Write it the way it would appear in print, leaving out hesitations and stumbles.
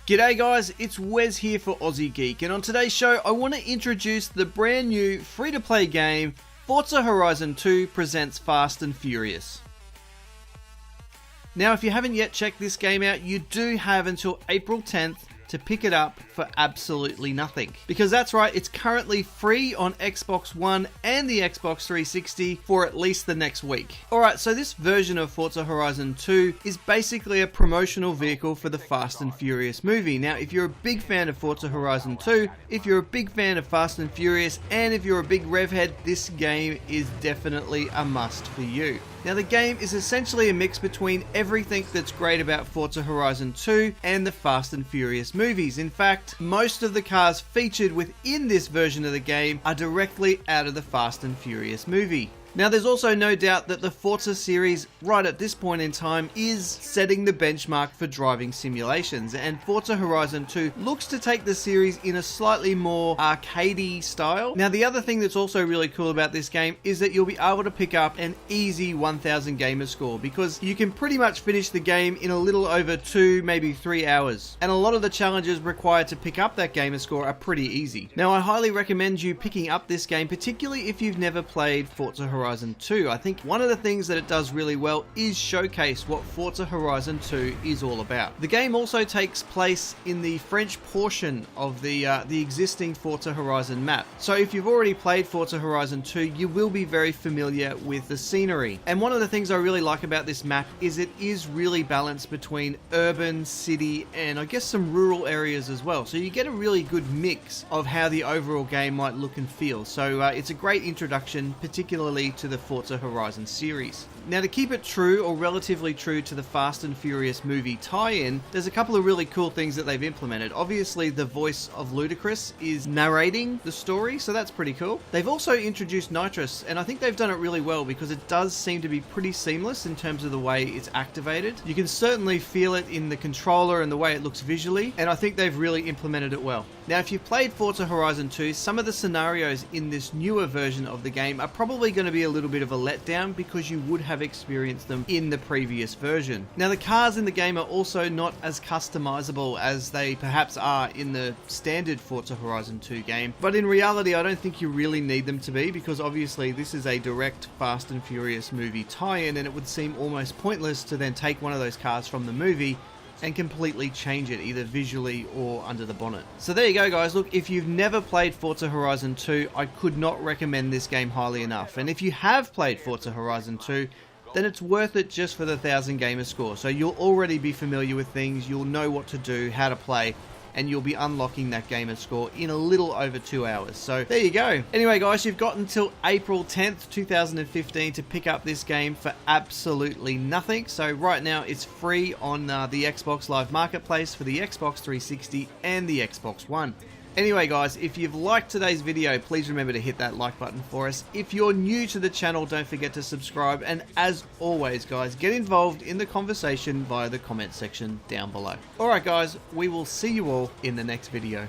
G'day guys, it's Wes here for Aussie Geek, and on today's show I want to introduce the brand new free-to-play game Forza Horizon 2 presents Fast and Furious. Now if you haven't yet checked this game out, you do have until April 10th to pick it up for absolutely nothing. Because that's right, it's currently free on Xbox One and the Xbox 360 for at least the next week. Alright, so this version of Forza Horizon 2 is basically a promotional vehicle for the Fast and Furious movie. Now, if you're a big fan of Forza Horizon 2, if you're a big fan of Fast and Furious, and if you're a big rev head, this game is definitely a must for you. Now the game is essentially a mix between everything that's great about Forza Horizon 2 and the Fast and Furious movies. In fact, most of the cars featured within this version of the game are directly out of the Fast and Furious movie. Now there's also no doubt that the Forza series right at this point in time is setting the benchmark for driving simulations, and Forza Horizon 2 looks to take the series in a slightly more arcadey style. Now the other thing that's also really cool about this game is that you'll be able to pick up an easy 1000 gamer score, because you can pretty much finish the game in a little over 2, maybe 3 hours. And a lot of the challenges required to pick up that gamer score are pretty easy. Now I highly recommend you picking up this game, particularly if you've never played Forza Horizon 2. I think one of the things that it does really well is showcase what Forza Horizon 2 is all about. The game also takes place in the French portion of the existing Forza Horizon map. So if you've already played Forza Horizon 2, you will be very familiar with the scenery. And one of the things I really like about this map is it is really balanced between urban, city, and I guess some rural areas as well. So you get a really good mix of how the overall game might look and feel. So it's a great introduction, particularly to the Forza Horizon series. Now to keep it true, or relatively true, to the Fast and Furious movie tie-in, there's a couple of really cool things that they've implemented. Obviously the voice of Ludacris is narrating the story, so that's pretty cool. They've also introduced nitrous, and I think they've done it really well because it does seem to be pretty seamless in terms of the way it's activated. You can certainly feel it in the controller and the way it looks visually, and I think they've really implemented it well. Now if you've played Forza Horizon 2, some of the scenarios in this newer version of the game are probably going to be a little bit of a letdown because you would have experienced them in the previous version. Now the cars in the game are also not as customizable as they perhaps are in the standard Forza Horizon 2 game, but in reality I don't think you really need them to be, because obviously this is a direct Fast and Furious movie tie-in, and it would seem almost pointless to then take one of those cars from the movie and completely change it, either visually or under the bonnet. So there you go guys, look, if you've never played Forza Horizon 2, I could not recommend this game highly enough. And if you have played Forza Horizon 2, then it's worth it just for the 1000 gamer score. So you'll already be familiar with things, you'll know what to do, how to play, and you'll be unlocking that gamer score in a little over 2 hours. So there you go. Anyway guys, you've got until April 10th, 2015 to pick up this game for absolutely nothing. So right now it's free on the Xbox Live Marketplace for the Xbox 360 and the Xbox One. Anyway guys, if you've liked today's video, please remember to hit that like button for us. If you're new to the channel, don't forget to subscribe, and as always guys, get involved in the conversation via the comment section down below. Alright guys, we will see you all in the next video.